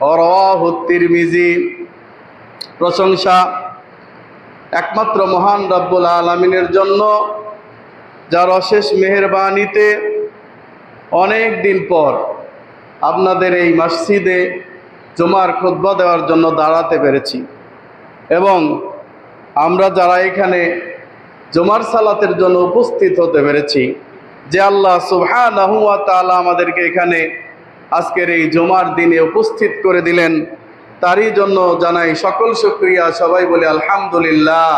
রাওয়াহু তিরমিজি। প্রশংসা একমাত্র মহান রব্বুল আলামিনের জন্য, যার অশেষ মেহেরবানিতে অনেক দিন পর আপনাদের এই মসজিদে জুমার খুতবা দেওয়ার জন্য দাঁড়াতে পেরেছি। এবং আমরা যারা এখানে জুমার সালাতের জন্য উপস্থিত হতে পেরেছি, যে আল্লাহ সুবহানাহু ওয়া তাআলা আমাদেরকে এখানে আজকের এই জুমার দিনে উপস্থিত করে দিলেন, তারই জন্য জানাই সকল শুকরিয়া। সবাই বলে আলহামদুলিল্লাহ।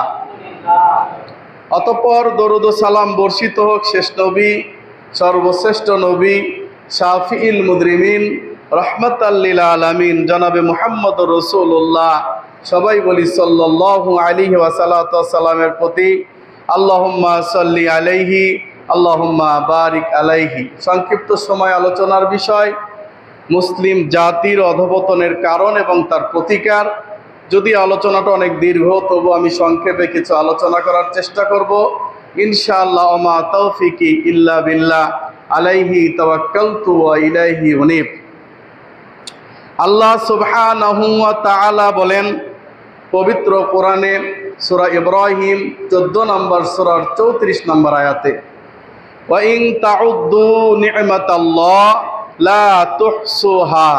অতঃপর দরুদ ও সালাম বর্ষিত হোক শেষ নবী, সর্বশ্রেষ্ঠ নবী, শাফিউল মুজরিমিন, রহমাতাল লিল আলামিন জনাবে মুহাম্মদুর রাসূলুল্লাহ, সবাই বলি সাল্লাল্লাহু আলাইহি ওয়া সাল্লামের প্রতি আল্লাহুম্মা সাল্লি আলাইহি আল্লাহুম্মা বারিক আলাইহি। সংক্ষিপ্ত সময় আলোচনার বিষয় মুসলিম জাতির অধঃপতনের কারণ এবং তার প্রতিকার। যদি আলোচনাটা অনেক দীর্ঘ, তবু আমি সংক্ষেপে কিছু আলোচনা করার চেষ্টা করব ইনশাআল্লাহ। ওমা তৌফিকি ইল্লা বিল্লাহ, আলাইহি তাওয়াক্কালতু ওয়া ইলাইহি উনীব। আল্লাহ সুবহানাহু ওয়া তাআলা বলেন পবিত্র কোরআনে সূরা ইব্রাহিম 14 নম্বর সূরার 34 নম্বর আয়াতে, ওয়া ইন তাউদ্দু নি'মাতাল্লাহ লা তুহসুহা।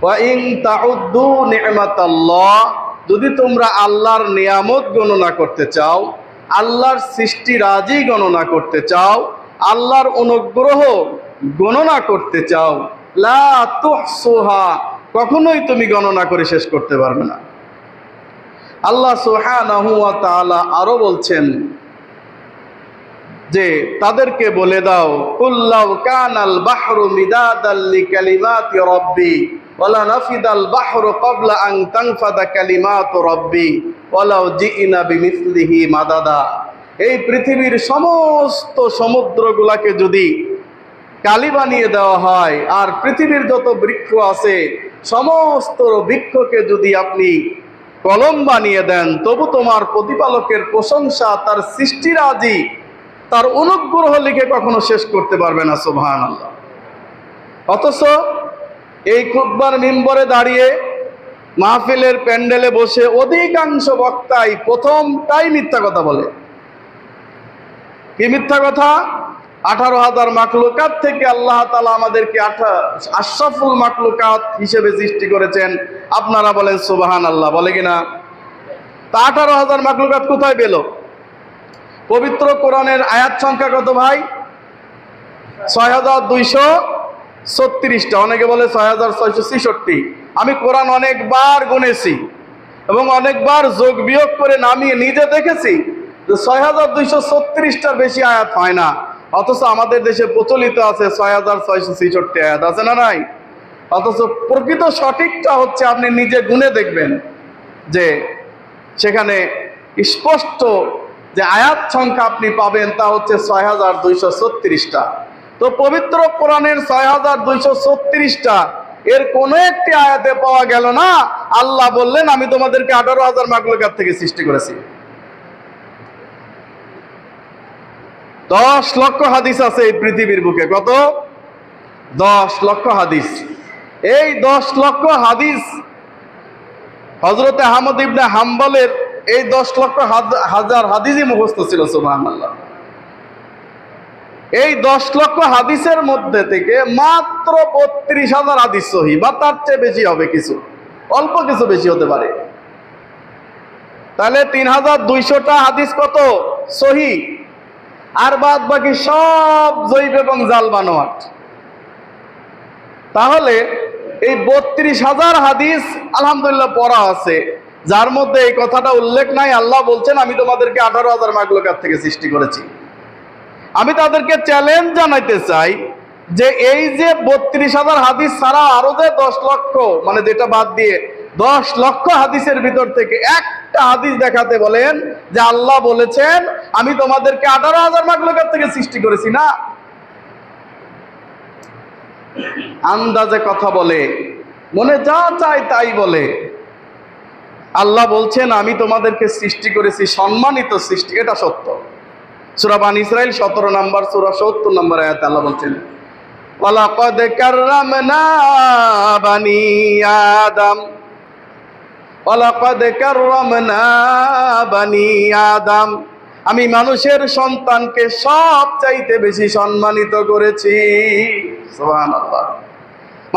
ওয়া ইন তাউদ্দু নি'মাতাল্লাহ, যদি তোমরা আল্লাহর নিয়ামত গণনা করতে চাও, আল্লাহর সৃষ্টি রাজি গণনা করতে চাও, আল্লাহর অনুগ্রহ গণনা করতে চাও, লা তুহসুহা, কখনোই তুমি গণনা করে শেষ করতে পারবে না। আল্লাহ সুবহানাহু ওয়া তাআলা আরো বলছেন যে তাদেরকে বলে দাও, কুল্লাউ কানাল বাহরু মিদাদাল লিকালিমাতি রাব্বি ওয়ালা নাফিদাল বাহরু ক্বাবলা আন তানফাদা কালিমাতু রাব্বি ওয়ালাউ জিইনা বিমিসলিহি মাদাদা। এই পৃথিবীর সমস্ত সমুদ্রগুলাকে যদি কালি বানিয়ে দেওয়া হয়, আর পৃথিবীর যত বৃক্ষ আছে সমস্ত বৃক্ষকে যদি আপনি কলম বানিয়ে দেন, তবু তোমার প্রতিপালকের প্রশংসা, তার সৃষ্টিরাজি, তার অনুগ্রহ লিখে কখনো শেষ করতে পারবে না। সুবহানাল্লাহ। অথচ এই খুতবার মিম্বরে দাঁড়িয়ে মাহফিলের প্যান্ডেলে বসে অধিকাংশ বক্তাই প্রথমটাই মিথ্যা কথা বলে। কি মিথ্যা কথা? 18,000 মাখলুকাত থেকে আল্লাহ তাআলা আমাদেরকে আশরাফুল মাখলুকাত হিসেবে সৃষ্টি করেছেন। আপনারা বলেন সুবহানাল্লাহ, বলে কিনা? তা 18,000 মাখলুকাত কোথায় পেল? পবিত্র কোরআনের আয়াত সংখ্যা কত ভাই? 6236টা, অনেকে বলে 6666। আমি কোরআন অনেকবার গুনেছি এবং অনেকবার যোগ বিয়োগ করে নামিয়ে নিজে দেখেছি যে 6236টার বেশি আয়াত হয় না। অথচ আমাদের দেশে প্রচলিত আছে 6666 আয়াত, আছে না নাই? অথচ প্রকৃত সঠিকটা হচ্ছে আপনি নিজে গুনে দেখবেন যে সেখানে স্পষ্ট যে আয়াত সংখ্যা আপনি পাবেন তা হচ্ছে 6236টা। তো পবিত্র কোরআনের 6236টা এর কোন একটি আয়াতে পাওয়া গেল না আল্লাহ বললেন আমি তোমাদেরকে 18,000 মাখলুকাত থেকে সৃষ্টি করেছি। 10 লক্ষ হাদিস আছে এই পৃথিবীর বুকে। কত? 10 লক্ষ হাদিস। এই 10 লক্ষ হাদিস হযরত আহমদ ইবনে হাম্বলের এই 10 লক্ষ হাজার হাদিসই মুখস্থ ছিল। সুবহানাল্লাহ। এই 10 লক্ষ হাদিসের মধ্যে থেকে মাত্র 32,000 হাদিস সহিহ, বা তার চেয়ে বেশি হবে, কিছু অল্প কিছু বেশি হতে পারে। তাহলে 3,200টা হাদিস কত? সহিহ, আর বাদ বাকি সব জৈব এবং জাল বানোয়াট। তাহলে এই 32,000 হাদিস আলহামদুলিল্লাহ পড়া আছে, যার মধ্যে এই কথাটা উল্লেখ নাই। আল্লাহ বলছেন আমি তোমাদেরকে 18,000 মাখলুকাত থেকে সৃষ্টি করেছি। আমি তাদেরকে চ্যালেঞ্জ জানাইতে চাই যে এই যে 32,000 হাদিস ছাড়া আরো যে 10 লক্ষ, মানে যেটা বাদ দিয়ে 10 লক্ষ হাদিসের ভিতর থেকে একটা হাদিস দেখাতে বলেন যে আল্লাহ বলেছেন আমি তোমাদেরকে 18,000 মাখলুকাত থেকে সৃষ্টি করেছি। না, আন্দাজে কথা বলে, মনে যা চায় তাই বলে। আল্লাহ বলছেন আমি তোমাদেরকে সৃষ্টি করেছি সম্মানিত সৃষ্টি, এটা সত্য। সূরা বানী ইসরাঈল 17 নম্বর সূরা 70 নম্বর আয়াতে আল্লাহ বলছেন ওয়ালাকাদ কাররামনা বানি আদম, ওয়ালাকাদ কাররামনা বানি আদম, আমি মানুষের সন্তানকে সবচাইতে বেশি সম্মানিত করেছি। সুবহানাল্লাহ।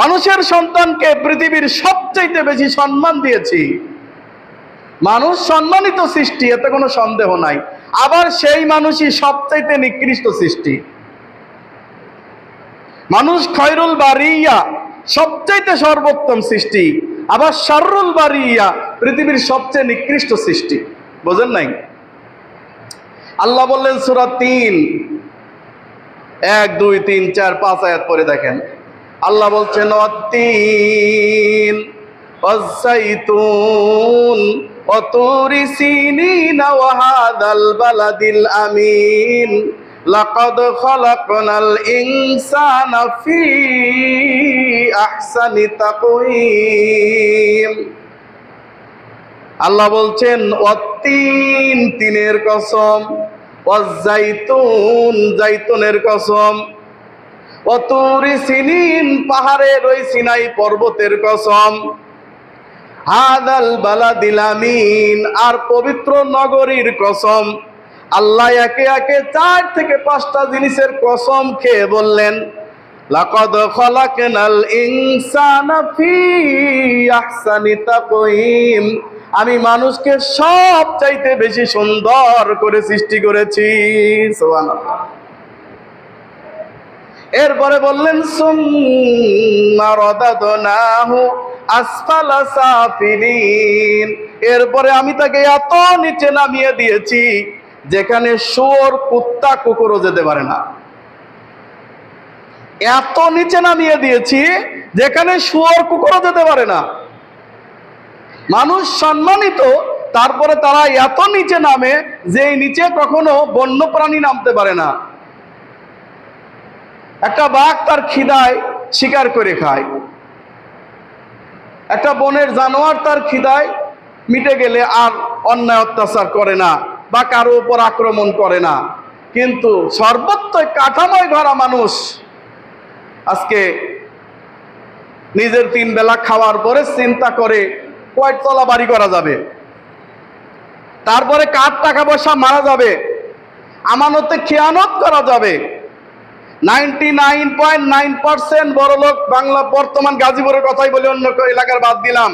মানুষের সন্তানকে পৃথিবীর সবচাইতে বেশি সম্মান দিয়েছি। মানুষ সম্মানিত সৃষ্টি, এতে কোনো সন্দেহ নাই। আবার সেই মানুষই সবচাইতে নিকৃষ্ট সৃষ্টি। মানুষ খয়রুল বারিয়া, সবচাইতে সর্বোত্তম সৃষ্টি। আবার শাররুল বারিয়া, পৃথিবীর সবচেয়ে নিকৃষ্ট সৃষ্টি। বোঝেন নাই? আল্লাহ বললেন সূরা ৩, ১, ২, ৩, ৪, ৫ আয়াত পরে দেখেন। আল্লাহ বলছেন ওয়াত-তিন ওয়াজ-যাইতুন ওয়া তুরি সিনিন ওয়া হাদাল বালাদিল আমিন লাকাদ খালাকনাল ইনসানা ফি আহসানি তাকওয়িম। আল্লাহ বলছেন ওয়াত-তিন, তিনের কসম, ওয়াজ-যাইতুন, যাইতুনের কসম, ওয়া তুরি সিনিন, পাহাড়ের ওই সিনাই পর্বতের কসম, হাদাল বালাদিল আমিন, আর পবিত্র নগরীর কসম। আল্লাহ একে একে ৪ থেকে ৫টা জিনিসের কসম খেয়ে বললেন লাকাদ খালাকনাল ইনসানা ফি আহসানি তাকওয়িম, আমি মানুষকে সবচাইতে বেশি সুন্দর করে সৃষ্টি করেছি। সুবহানাল্লাহ। এরপরে বললেন সুম্মা রাদাদনাহু আসফালা সাফিলিন, এরপরে আমি তাকে এত নিচে নামিয়ে দিয়েছি যেখানে শুয়োর, কুত্তা, কুকুরও যেতে পারে না। এত নিচে নামিয়ে দিয়েছি যেখানে শুয়োর, কুকুরও যেতে পারে না। মানুষ সম্মানিত, তারপরে তারা এত নিচে নামে যে নিচে কখনো বন্য প্রাণী নামতে পারে না। একটা বাঘ তার খিদায় শিকার করে খায়, একটা বনের জানোয়ার তার খিদায় মিটে গেলে আর অন্যায় অত্যাচার করে না বা কারো উপর আক্রমণ করে না। কিন্তু সর্বত্র কাঠামোয় ভরা মানুষ আজকে নিজের 3 বেলা খাওয়ার পরে চিন্তা করে কয়তলা বাড়ি করা যাবে, তারপরে কার টাকা পয়সা মারা যাবে, আমানতে খেয়ানত করা যাবে। 99.9% বড় লোক বাংলা, বর্তমান গাজীপুরের কথাই বলি, অন্য এলাকার বাদ দিলাম,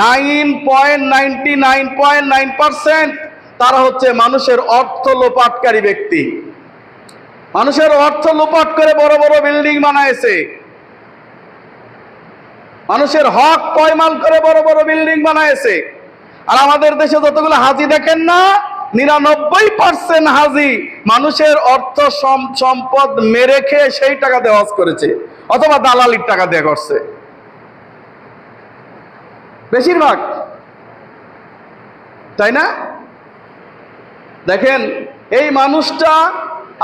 99.9% তারা হচ্ছে মানুষের অর্থ লোপাটকারী ব্যক্তি। মানুষের অর্থ লোপাট করে বড় বড় বিল্ডিং বানাইছে, মানুষের হক পয়মাল করে বড় বড় বিল্ডিং বানাইছে। আর আমাদের দেশে যতগুলো হাজি দেখেন না, 99% হাজি মানুষের অর্থ সম্পদ মেরে খেয়ে সেই টাকা দিয়ে হজ করেছে অথবা দালালির টাকা দিয়ে করছে বেশিরভাগ, তাই না? দেখেন এই মানুষটা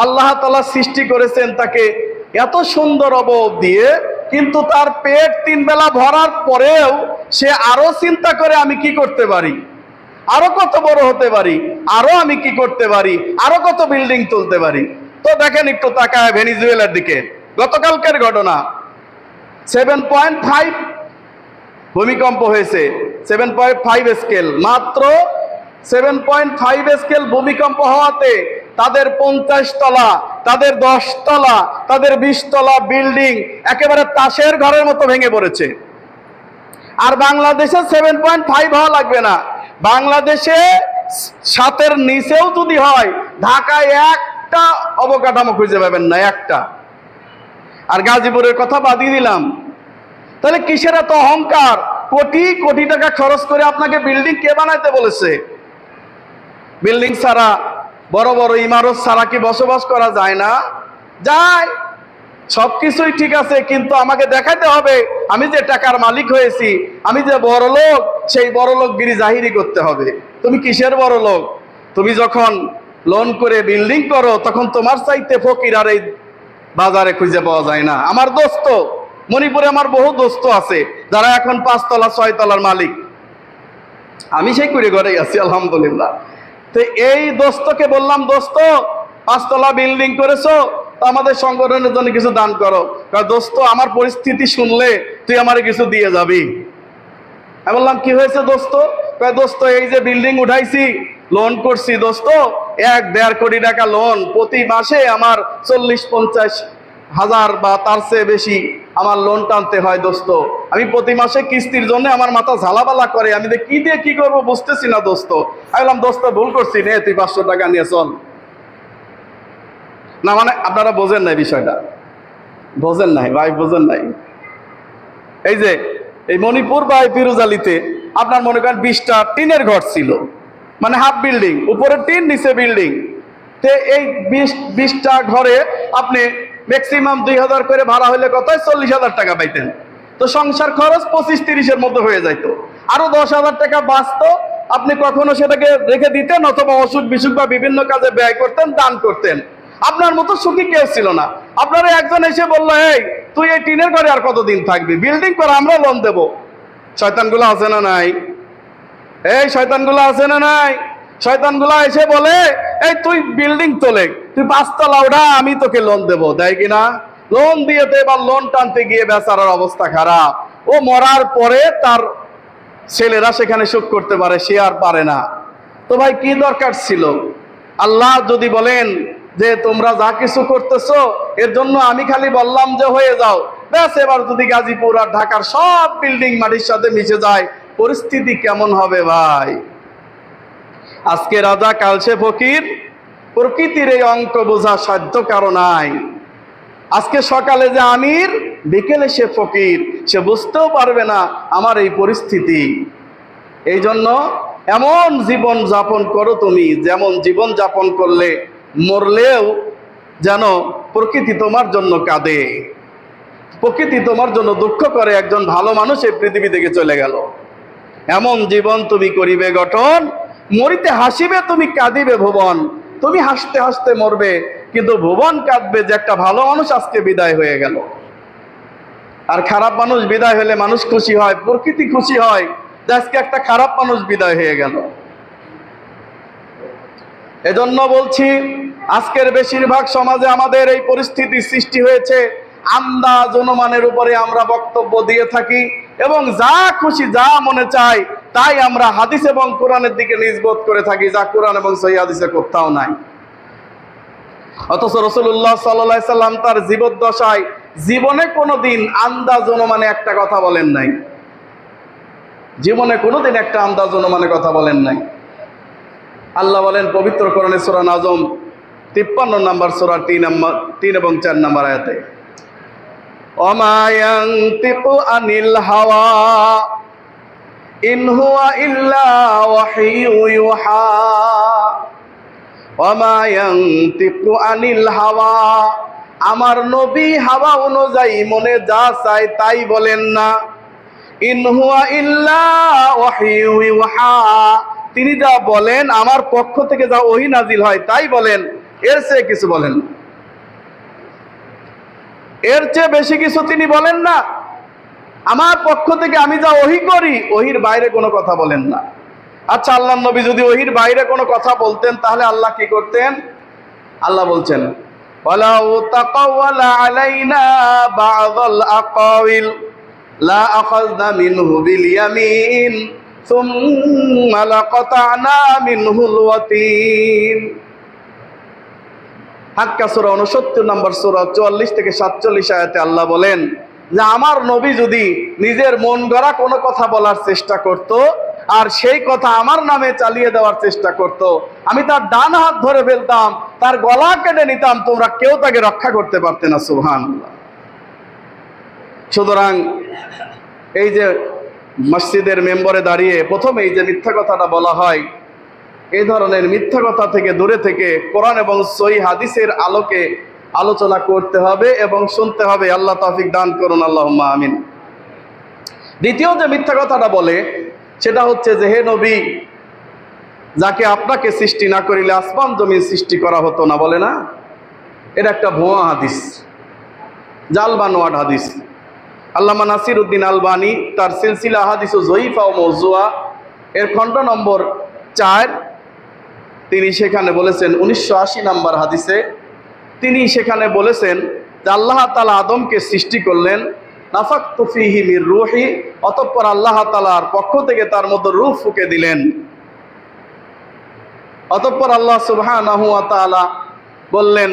আল্লাহ তাআলা সৃষ্টি করেছেন তাকে এত সুন্দর অবয়ব দিয়ে, কিন্তু তার পেট 3 বেলা ভরার পরেও সে আরো চিন্তা করে আমি কি করতে পারি, আরো কত বড় হতে পারি, আরো আমি কি করতে পারি, আরো কত বিল্ডিং তুলতে পারি। তো দেখেন একটু তাকায় ভেনিজুয়েলার দিকে, গতকালকের ঘটনা, 7.5 ভূমিকম্প হয়েছে, 7.5 স্কেল, মাত্র 7.5 স্কেল ভূমিকম্প হওয়াতে তাদের 50 তলা, তাদের 10 তলা, তাদের 20 তলা বিল্ডিং একেবারে তাসের ঘরের মতো ভেঙে পড়েছে। আর বাংলাদেশে 7.5 হওয়া লাগবে না, বাংলাদেশে 7-এর নিচেও যদি হয়, ঢাকায় একটা অবকাঠামো খুঁজে পাবেন না, একটা। আর গাজীপুরের কথা বাদই দিলাম। তাহলে কিসের এত অহংকার? কোটি কোটি টাকা খরচ করে আপনাকে বিল্ডিং কে বানাইতে বলেছে? বিল্ডিং ছাড়া, বড় বড় ইমারত ছাড়া কি বসবাস করা যায় না? যায়, সবকিছুই ঠিক আছে, কিন্তু আমাকে দেখাতে হবে আমি যে টাকার মালিক হয়েছি, আমি যে বড় লোক, সেই বড় লোকগিরি জাহিরি করতে হবে। তুমি কিসের বড় লোক? তুমি যখন লোন করে বিল্ডিং করো তখন তোমার চাইতে ফকির আর এই বাজারে খুঁজে পাওয়া যায় না। আমার দোস্ত মণিপুরে, আমার বহু দোস্ত আছে যারা এখন 5 তলা 6 তলার মালিক, আমি সেই করে ঘরেই আছি আলহামদুলিল্লাহ। তো এই দোস্তকে বললাম, দোস্ত 5 তলা বিল্ডিং করেছো, তো আমাদের সংগঠনের জন্য কিছু দান করো। দোস্ত আমার পরিস্থিতি শুনলে তুই আমারে কিছু দিয়ে যাবি। আমি বললাম কি হয়েছে দোস্ত? দোস্ত এই যে বিল্ডিং উঠাইছি, লোন করছি দোস্ত, 1-1.5 কোটি টাকা লোন, প্রতি মাসে আমার 40-50 হাজার বা তার চেয়ে বেশি আমার লোন টানতে হয় দোস্ত। আমি প্রতি মাসে কিস্তির জন্য আমার মাথা ঝালাপালা করে, আমি কি দিয়ে কি করবো বুঝতেছি না দোস্ত। আমি বললাম দোস্ত ভুল করছি, নে তুই 500 টাকা নিয়ে চল। না মানে আপনারা বোঝেন নাই বিষয়টা, বোঝেন নাই ভাই, বোঝেন নাই। এই যে এই মণিপুর বা পিরুজালিতে আপনার মনে করেন 20টা টিনের ঘর ছিল, মানে হাফ বিল্ডিং, উপরে টিন নিচে বিল্ডিং। তো এই 20টা ঘরে আপনি ম্যাক্সিমাম 2000 করে ভাড়া হলে কত, 40,000 টাকা পাইতেন। তো সংসার খরচ 25-30-এর মধ্যে হয়ে যাইতো, আরো 10,000 টাকা বাঁচতো। আপনি কখনো সেটাকে রেখে দিতেন অথবা অসুখ বিসুখ বা বিভিন্ন কাজে ব্যয় করতেন, দান করতেন। আপনার মতো সুখী কেউ ছিল না। আপনারা একজন এসে বললো, এই তুই এই টিনের ঘরে আর কতদিন থাকবি, বিল্ডিং করে আমরা লোন দেবো। শয়তানগুলো আছে না নাই? এই শয়তানগুলো আছে না নাই? শয়তানগুলো এসে বলে, এই তুই বিল্ডিং তোলে, তুই 5 তলা ওঠা, আমি তোকে লোন দেবো। দেয় কিনা? লোন দিয়ে তো এবার লোন টানতে গিয়ে বেচারার অবস্থা খারাপ। ও মরার পরে তার ছেলেরা সেখানে সুখ করতে পারে, সে আর পারে না। তো ভাই কি দরকার ছিল? আল্লাহ যদি বলেন যে তোমরা যা কিছু করতেছো এর জন্য আমি খালি বললাম যে হয়ে যাও, ব্যাস, এবার যদি গাজীপুর আর ঢাকার সব বিল্ডিং মাটির সাথে মিশে যায়, পরিস্থিতি কেমন হবে ভাই? আজকে রাজা কাল সে ফকির, প্রকৃতির এই অঙ্ক বোঝা সাধ্য কারো নাই। আজকে সকালে যে আমির, বিকেলে সে ফকির, সে বুঝতেও পারবে না আমার এই পরিস্থিতি। এই জন্য এমন জীবন যাপন করো তুমি, যেমন জীবন যাপন করলে মরলেও যেন প্রকৃতি তোমার জন্য কাঁদে, প্রকৃতি তোমার জন্য দুঃখ করে একজন ভালো মানুষ এই পৃথিবী থেকে চলে গেল। এমন জীবন তুমি করিবে গঠন, মরিতে হাসিবে তুমি, কাঁদিবে ভুবন। তুমি হাসতে হাসতে মরবে, কিন্তু ভুবন কাঁদবে যে একটা ভালো মানুষ আজকে বিদায় হয়ে গেল। আর খারাপ মানুষ বিদায় হলে মানুষ খুশি হয়, প্রকৃতি খুশি হয় যে আজকে একটা খারাপ মানুষ বিদায় হয়ে গেল। এজন্য বলছি, আজকের বেশিরভাগ সমাজে আমাদের এই পরিস্থিতি সৃষ্টি হয়েছে, আন্দাজ অনুমানের উপরে আমরা বক্তব্য দিয়ে থাকি এবং যা খুশি যা মনে চায় তাই আমরা হাদিস এবং কোরআনের দিকে নিসবত করে থাকি, যা কোরআন এবং সহিহ হাদিসে কোথাও নাই। অথচ রাসূলুল্লাহ সাল্লাল্লাহু আলাইহি সাল্লাম তার জীবদ্দশায় জীবনে কোনোদিন আন্দাজ অনুমানে একটা কথা বলেন নাই, জীবনে কোনোদিন একটা আন্দাজ অনুমানে কথা বলেন নাই। আল্লাহ বলেন পবিত্র কোরআনে সূরা নাজম 53 নম্বর সূরা 3 এবং 4 নম্বর আয়াতে, ওমা ইয়ানতিকু আনিল হাওয়া ইন হুয়া ইল্লা ওয়াহয়ু ইউহা। ওমা ইয়ানতিকু আনিল হাওয়া, আমার নবী হাওয়া অনুযায়ী মনে যা চায় তাই বলেন না। ইন হুয়া ইল্লা ওয়াহয়ু ইউহা, তিনি যা বলেন আমার পক্ষ থেকে যা ওহী নাজিল হয় তাই বলেন, এর চেয়ে কিছু বলেন না, এর চেয়ে বেশি কিছু তিনি বলেন না। আমার পক্ষ থেকে আমি যা ওহী করি, ওহীর বাইরে কোনো কথা বলেন না। আচ্ছা, আল্লাহর নবী যদি ওহীর বাইরে কোনো কথা বলতেন তাহলে আল্লাহ কি করতেন? আল্লাহ বলছেন, ওয়ালাউ তাকাওয়ালা আলাইনা বা'যাল আকাওয়িল লা আখাযনা মিনহু বিল ইয়ামিন সুম্মা লাকাতা'না মিনহুল ওয়াতিন। হাক্কা সূরা 69 নম্বর সূরা 44 থেকে 47 আয়াতে আল্লাহ বলেন যে আমার নবী যদি নিজের মন গড়া কোনো কথা বলার চেষ্টা করত আর সেই কথা আমার নামে চালিয়ে দেওয়ার চেষ্টা করত, আমি তার ডান হাত ধরে ফেলতাম, তার গলা কেটে নিতাম, তোমরা কেউ তাকে রক্ষা করতে পারতে না। সুবহানাল্লাহ। সুতরাং এই যে মসজিদের মেম্বরে দাঁড়িয়ে প্রথমে এই যে মিথ্যা কথাটা বলা হয়, এই ধরনের মিথ্যা কথা থেকে দূরে থেকে কোরআন এবং সহিহ হাদিসের আলোকে আলোচনা করতে হবে এবং শুনতে হবে। আল্লাহ তৌফিক দান করুন, আল্লাহুম্মা আমিন। দ্বিতীয় যে মিথ্যা কথাটা বলে সেটা হচ্ছে যে, হে নবী, যাকে আপনাকে সৃষ্টি না করিলে আসমান জমিন সৃষ্টি করা হতো না, বলে না? এটা একটা ভুয়া হাদিস, জাল বানোয়াট হাদিস। আল্লামা নাসিরউদ্দিন আলবানী তার সিলসিলা হাদিস ও যঈফা ও মওযুআ এর খণ্ড নম্বর 4 তিনি সেখানে বলেছেন 1980 নম্বর হাদিসে, তিনি সেখানে বলেছেন যে আল্লাহ তাআলা আদমকে সৃষ্টি করলেন, নাফাখতু ফীহি মির রূহি, অতঃপর আল্লাহ তাআলার পক্ষ থেকে তার মধ্যে রূহ ফুঁকে দিলেন। অতঃপর আল্লাহ সুবহানাহু ওয়া তাআলা বললেন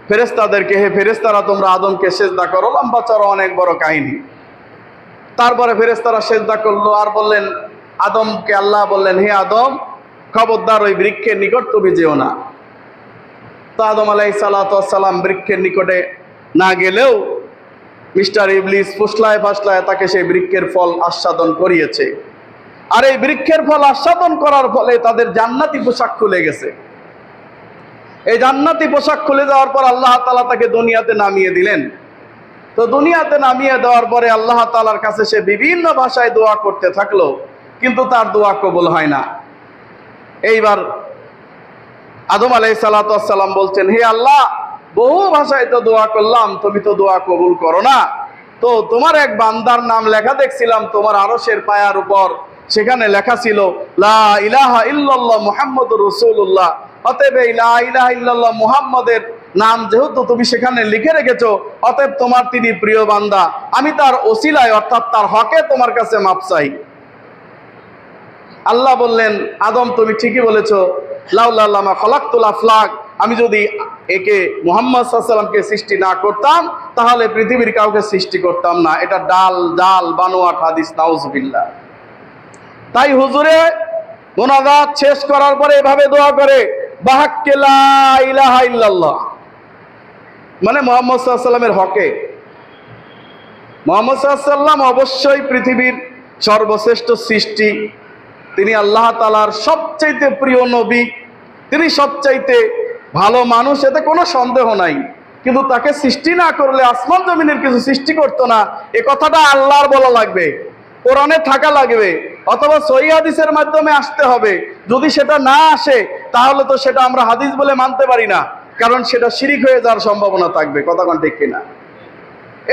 ফেরেশতাদেরকে, হে ফেরেশতারা তোমরা আদমকে সিজদা করো। লম্বা চড়া অনেক বড় কাহিনী। তারপরে ফেরেশতারা সিজদা করলো আর বললেন আদমকে, আল্লাহ বললেন হে আদম, খবরদার ওই বৃক্ষের নিকট তুমি যেও না। তো আদম আলাইহিস সালাতু ওয়াস সালাম বৃক্ষের নিকটে না গেলেও মিস্টার ইবলিস ফুসলায় ফাসলায় তাকে সেই বৃক্ষের ফল আস্বাদন করিয়েছে। আর এই বৃক্ষের ফল আস্বাদন করার ফলে তাদের জান্নাতি পোশাক খুলে গেছে। এই জান্নাতি পোশাক খুলে যাওয়ার পর আল্লাহ তাআলা তাকে দুনিয়াতে নামিয়ে দিলেন। তো দুনিয়াতে নামিয়ে দেওয়ার পরে আল্লাহ তাআলার কাছে সে বিভিন্ন ভাষায় দোয়া করতে থাকলো, কিন্তু তার দোয়া কবুল হয় না। এইবার আদম আলাইহিস সালাতু ওয়াস সালাম বলছেন, হে আল্লাহ, বহু ভাষায় তো দোয়া করলাম, তুমি তো দোয়া কবুল করো না। তো তোমার এক বান্দার নাম লেখা দেখছিলাম তোমার আরশের পায়ার উপর, সেখানে লেখা ছিল লা ইলাহা ইল্লাল্লাহ মুহাম্মাদুর রাসূলুল্লাহ। অতএব এই লা ইলাহা ইল্লাল্লাহ মুহাম্মাদের নাম যেহেতু তুমি সেখানে লিখে রেখেছো, অতএব তোমার তিনি প্রিয় বান্দা, আমি তার ওসিলায় অর্থাৎ তার হকে তোমার কাছে মাপ চাই। আল্লাহ বললেন, আদম তুমি ঠিকই বলেছো, লাউলা লামা খালাকতুল আফলাক, আমি যদি একে মুহাম্মদ সাল্লাল্লাহু আলাইহি ওয়াসাল্লামকে সৃষ্টি না করতাম তাহলে পৃথিবীর কাউকে সৃষ্টি করতাম না। এটা ডাল জাল বানোয়াট হাদিস, নাউজুবিল্লাহ। তাই হুজুরে মুনাজাত শেষ করার পরে এভাবে দোয়া করে, বাহাক্কে লা ইলাহা ইল্লাল্লাহ, মানে মুহাম্মদ সাল্লাল্লাহু আলাইহি ওয়াসাল্লামের হকে। মুহাম্মদ সাল্লাল্লাহু আলাইহি ওয়াসাল্লাম অবশ্যই পৃথিবীর সর্বশ্রেষ্ঠ সৃষ্টি, তিনি আল্লাহ তাআলার সবচাইতে প্রিয় নবী, তিনি সবচাইতে ভালো মানুষ, এতে কোনো সন্দেহ নাই। কিন্তু তাকে সৃষ্টি না করলে আসমান জমিনের কিছু সৃষ্টি করতো না, এ কথাটা আল্লাহর বলা লাগবে, কোরআনে থাকা লাগবে, অথবা সহিহ হাদিসের মাধ্যমে আসতে হবে। যদি সেটা না আসে তাহলে তো সেটা আমরা হাদিস বলে মানতে পারি না, কারণ সেটা শিরিক হয়ে যাওয়ার সম্ভাবনা থাকবে। কথা কোন ঠিক কিনা?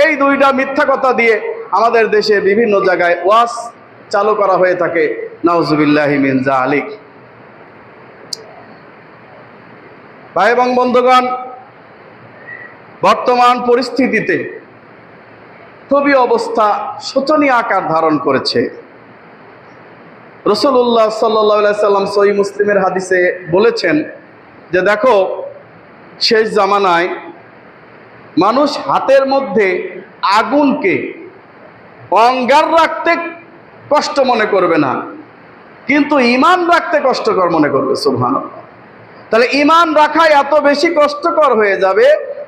এই দুইটা মিথ্যা কথা দিয়ে আমাদের দেশে বিভিন্ন জায়গায় ওয়াজ চালু করা হয়ে থাকে, নাউজুবিল্লাহি মিন যালিক। ভাই এবং বন্ধুগণ, বর্তমান পরিস্থিতিতে খুবই অবস্থা শোচনীয় আকার ধারণ করেছে। রাসূলুল্লাহ সাল্লাল্লাহু আলাইহি সাল্লাম সহিহ মুসলিমের হাদিসে বলেছেন যে দেখো, শেষ জামানায় মানুষ হাতের মধ্যে আগুনকে অঙ্গার রাখতে কষ্ট মনে করবে না, কিন্তু ঈমান রাখতে কষ্টকর মনে করবে। সুবহানাল্লাহ। তাহলে ঈমান রাখা এত বেশি কষ্টকর হয়ে যাবে,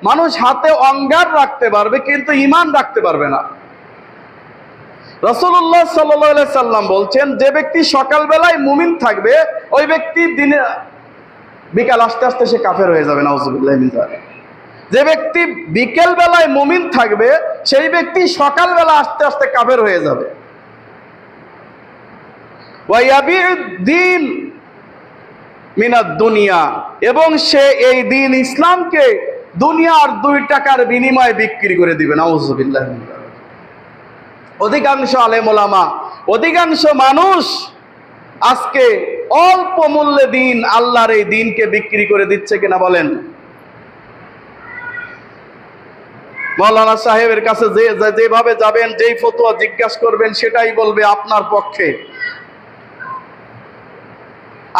মানুষ হাতে অঙ্গার রাখতে পারবে কিন্তু ঈমান রাখতে পারবে না। রাসূলুল্লাহ সাল্লাল্লাহু আলাইহি সাল্লাম বলছেন, যে ব্যক্তি সকালবেলায় মুমিন থাকবে ওই ব্যক্তি দিনে বিকাল আস্তে আস্তে সে কাফের হয়ে যাবে, নাউজুবিল্লাহি মিন যালিক। যে ব্যক্তি বিকেল বেলায় মুমিন থাকবে সেই ব্যক্তি সকালবেলা আস্তে আস্তে কাফের হয়ে যাবে। ওয়ায়াবিউদ্দিন মিনাদ দুনিয়া, এবং সে এই দিন ইসলামকে দুনিয়ার 2 টাকার বিনিময়ে বিক্রি করে দিবে, নাউজুবিল্লাহ। অধিকাংশ আলেম ওলামা, অধিকাংশ মানুষ আজকে অল্প মূল্যে দিন, আল্লাহর এই দিনকে বিক্রি করে দিচ্ছে কিনা বলেন? মাওলানা সাহেবের কাছে যেভাবে যাবেন, যেই ফতোয়া জিজ্ঞাসা করবেন সেটাই বলবে আপনার পক্ষে।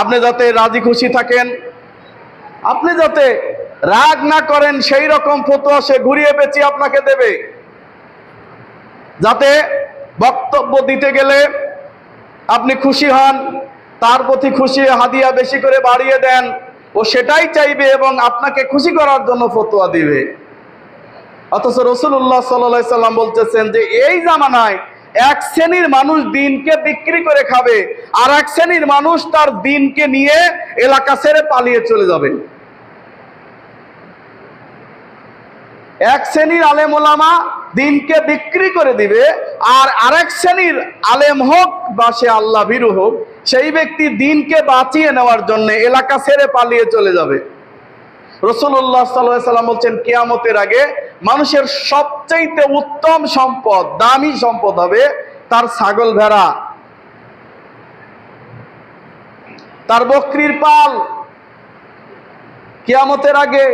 আপনি যাতে রাজি খুশি থাকেন, আপনি যাতে রাগ না করেন, সেই রকম ফতোয়া সে ঘুরিয়ে পেঁচিয়ে আপনাকে দেবে। যাতে বক্তব্য দিতে গেলে আপনি খুশি হন, তার প্রতি খুশি হাদিয়া বেশি করে বাড়িয়ে দেন, ও সেটাই চাইবে এবং আপনাকে খুশি করার জন্য ফতোয়া দিবে। অথচ রাসূলুল্লাহ সাল্লাল্লাহু আলাইহি সাল্লাম বলতেছেন যে এই জামানায় এক শ্রেণীর মানুষ দিনকে বিক্রি করে খাবে, আর এক শ্রেণীর মানুষ তার দিনকে নিয়ে এলাকা ছেড়ে পালিয়ে চলে যাবে। এক শ্রেণীর আলেম ওলামা দিনকে বিক্রি করে দিবে, আর আরেক শ্রেণীর আলেম হোক বা সে আল্লাহ ভীরু হোক, সেই ব্যক্তি দিনকে বাঁচিয়ে নেওয়ার জন্য এলাকা ছেড়ে পালিয়ে চলে যাবে। রাসূলুল্লাহ সাল্লাল্লাহু আলাইহি সাল্লাম বলছেন, কিয়ামতের আগে মানুষের সবচাইতে উত্তম সম্পদ, দামি সম্পদ হবে তার ছাগল ভেড়া, তার বকরির পাল। কিয়ামতের আগে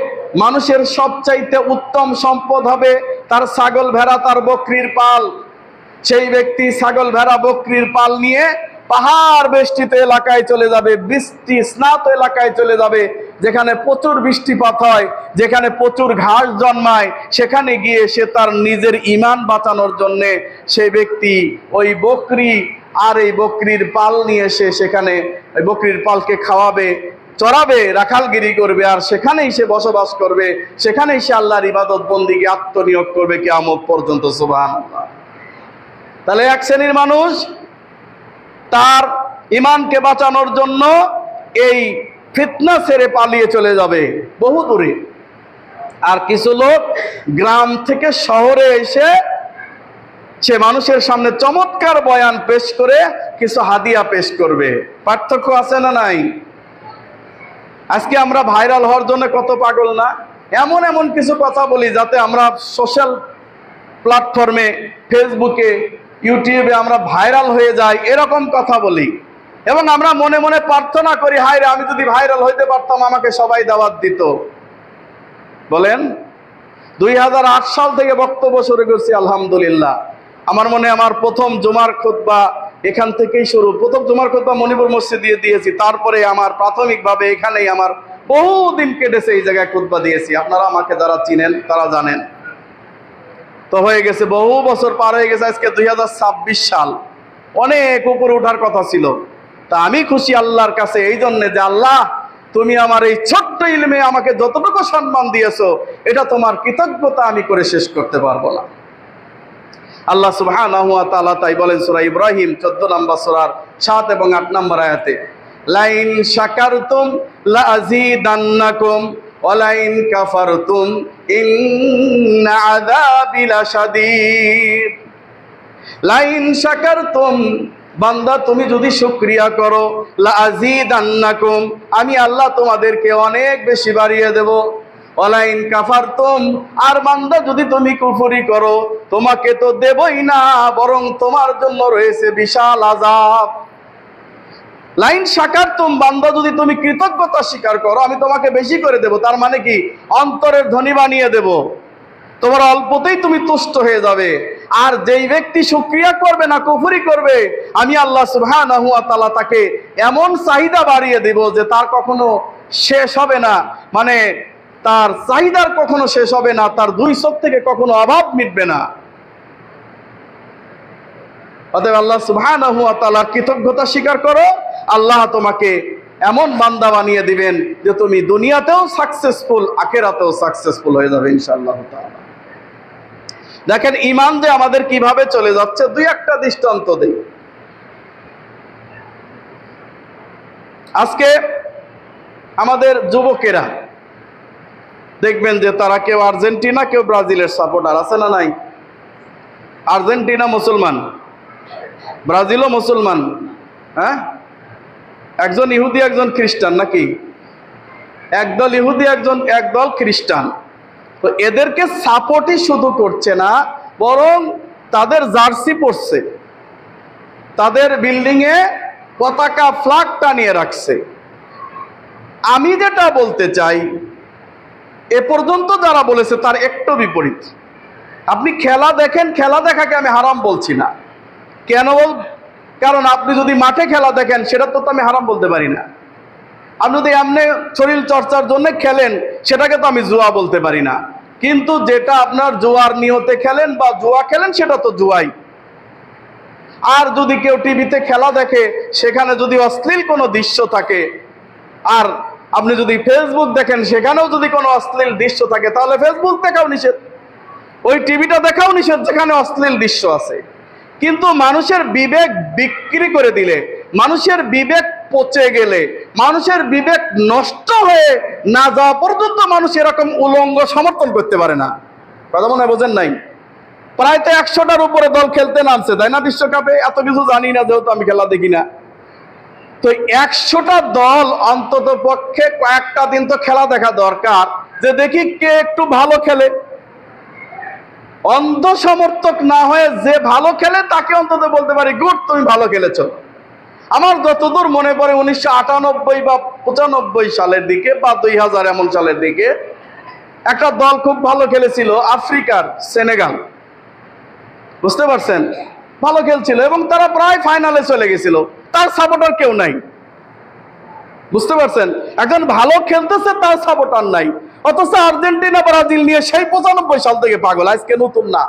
মানুষের সবচাইতে উত্তম সম্পদ হবে তার ছাগল ভেড়া, তার বকরির পাল। সেই ব্যক্তি ছাগল ভেড়া বকরির পাল নিয়ে পাহাড় বেষ্টিত এলাকায় চলে যাবে, বৃষ্টি স্নাত এলাকায় চলে যাবে, যেখানে প্রচুর বৃষ্টিপাত হয়, যেখানে প্রচুর ঘাস জন্মায়। সেখানে গিয়ে সে তার নিজের ঈমান বাঁচানোর জন্যে সেই ব্যক্তি ওই বকরি আর এই বকরির পাল নিয়ে সে সেখানে ওই বকরির পালকে খাওয়াবে, চড়াবে, রাখালগিরি করবে, আর সেখানেই সে বসবাস করবে, সেখানেই সে আল্লাহর ইবাদত বন্দিকে আত্মনিয়োগ করবে কিয়ামত পর্যন্ত। সুবহানাল্লাহ। তাহলে এক শ্রেণীর মানুষ তার ঈমানকে বাঁচানোর জন্য এই ফিতনা ছেড়ে পালিয়ে চলে যাবে বহু দূরে। আর কিছু লোক গ্রাম থেকে শহরে এসে সে মানুষের সামনে চমৎকার বয়ান পেশ করে কিছু হাদিয়া পেশ করবে। পার্থক্য আছে না নাই? আজকে আমরা ভাইরাল হওয়ার জন্য কত পাগল না, এমন এমন কিছু কথা বলি যাতে আমরা সোশ্যাল প্ল্যাটফর্মে, ফেসবুকে, ইউটিউবে আমরা ভাইরাল হয়ে যাই, এরকম কথা বলি। এবং আমরা মনে মনে প্রার্থনা করি, হায় রে, আমি যদি ভাইরাল হইতে পারতাম আমাকে সবাই দাওয়াত দিত। বলেন, 2008 সাল থেকে বক্তব্য শুরু করছি, আলহামদুলিল্লাহ। আমার মনে আমার প্রথম জুমার খুতবা এখান থেকেই শুরু। প্রথম জুমার খুতবা মণিপুর মসজিদে দিয়েছি, তারপরে আমার প্রাথমিকভাবে এখানেই আমার বহুদিন কেটেছে, এই জায়গায় খুতবা দিয়েছি। আপনারা আমাকে যারা চিনেন তারা জানেন। তো হয়ে গেছে, বহু বছর পার হয়ে গেছে, আজকে 2026 সাল। অনেক উপরে ওঠার কথা ছিল। তা আমি খুশি আল্লাহর কাছে এই জন্যে যে আল্লাহ, তুমি আমার এই ছোট্ট ইলমে আমাকে যতটুকু সম্মান দিয়েছো, এটা তোমার কৃতজ্ঞতা আমি করে শেষ করতে পারবো না। আল্লাহ সুবহানাহু ওয়া তাআলা তাই বলেন সূরা ইব্রাহিম 14 নম্বর সূরার 7 এবং 8 নম্বর আয়াতে, লাইন শাকারতুম লাযীদান্নাকুম ওয়া লাইন কাফারতুম ইন্না আযাবি লাশাদীদ। লাইন শাকারতুম, বান্দা তুমি যদি শুকরিয়া করো, লাযীদান্নাকুম, আমি আল্লাহ তোমাদেরকে অনেক বেশি বাড়িয়ে দেব। ওয়ালাইন কাফারতুম, আর বান্দা যদি তুমি কুফরি করো, তোমাকে তো দেবই না, বরং তোমার জন্য রয়েছে বিশাল আযাব। লাইন শাকারতুম, বান্দা যদি তুমি কৃতজ্ঞতা স্বীকার করো, আমি তোমাকে বেশি করে দেব। তার মানে কি? অন্তরের ধনী বানিয়ে দেব, তোমার অল্পতেই তুমি তুষ্ট হয়ে যাবে। আর যেই ব্যক্তি শুকরিয়া করবে না, কুফরি করবে, আমি আল্লাহ সুবহানাহু ওয়া তাআলা তাকে এমন চাহিদা বাড়িয়ে দেব যে তার কখনো শেষ হবে না। মানে তার চাহিদার কখনো শেষ হবে না, তার দুই চোখ থেকে কখনো অভাব মিটবে না। অতএব আল্লাহ সুবহানাহু ওয়া তাআলার কৃতজ্ঞতা স্বীকার করো, আল্লাহ তোমাকে এমন বান্দা বানিয়ে দিবেন যে তুমি দুনিয়াতেও সাকসেসফুল, আখিরাতেও সাকসেসফুল হয়ে যাবে ইনশাআল্লাহ তাআলা। দেখেন ঈমান যে আমাদের কিভাবে চলে যাচ্ছে, দুই একটা দৃষ্টান্ত দেই। আজকে আমাদের যুবকেরা দেখবেন যে তারা কেউ আর্জেন্টিনা, কেউ ব্রাজিলের সাপোর্টার, আছে না নাই? আর্জেন্টিনা মুসলমান, ব্রাজিলও মুসলমান, হ্যাঁ? একজন ইহুদি একজন খ্রিস্টান, নাকি? একদল ইহুদি একদল খ্রিস্টান। তো এদেরকে সাপোর্টই শুধু করছে না, বরং তাদের জার্সি পরছে, তাদের বিল্ডিং এ পতাকা ফ্ল্যাগ টানিয়ে রাখছে। আমি যেটা বলতে চাই, এ পর্যন্ত যারা বলেছে তার একটু বিপরীত। আপনি খেলা দেখেন, খেলা দেখাকে আমি হারাম বলছি না। কেন কারণ আপনি যদি মাঠে খেলা দেখেন, সেটা তো আমি হারাম বলতে পারি না। আপনি যদি এমনি শরীর চর্চার জন্য খেলেন, সেটাকে তো আমি জুয়া বলতে পারি না। কিন্তু যেটা আপনার জুয়ার নিয়তে খেলেন বা জুয়া খেলেন, সেটা তো জুয়াই। আর যদি কেউ টিভিতে খেলা দেখে, সেখানে যদি অশ্লীল কোনো দৃশ্য থাকে, আর আপনি যদি ফেসবুক দেখেন, সেখানেও যদি কোনো অশ্লীল দৃশ্য থাকে, তাহলে ফেসবুক দেখাও নিষেধ, ওই টিভিটা দেখাও নিষেধ যেখানে অশ্লীল দৃশ্য আছে। কিন্তু মানুষের বিবেক বিক্রি করে দিলে, মানুষের বিবেক পচে গেলে, মানুষের বিবেক নষ্ট হয়ে না যাওয়া পর্যন্ত মানুষ এরকম উলঙ্গ সমর্থন করতে পারে না। কথা মনে বোঝেন নাই? প্রায় তো 100টার উপরে দল খেলতে নামছে, তাই না? বিশ্বকাপে এত কিছু জানি না, যেহেতু আমি খেলা দেখি না। তো 100টা দল অন্তত পক্ষে কয়েকটা দিন তো খেলা দেখা দরকার, যে দেখি কে একটু ভালো খেলে। অন্ধ সমর্থক না হয়ে যে ভালো খেলে তাকে অন্তত বলতে পারি, গুড, তুমি ভালো খেলেছো। আমার যতদূর মনে পড়ে 1998 বা 95 সালের দিকে বা 2000 এমন সালের দিকে একটা দল খুব ভালো খেলেছিল, আফ্রিকার সেনেগাল, বুঝতে পারছেন? ভালো খেলছিল এবং তারা প্রায় ফাইনালে চলে গেছিল, তার সাপোর্টার কেউ নাই, বুঝতে পারছেন? একজন ভালো খেলতেছে, তার সাপোর্টার নাই। অথচ আর্জেন্টিনা ব্রাজিল নিয়ে সেই 95 সাল থেকে পাগল, আজকে নতুন না।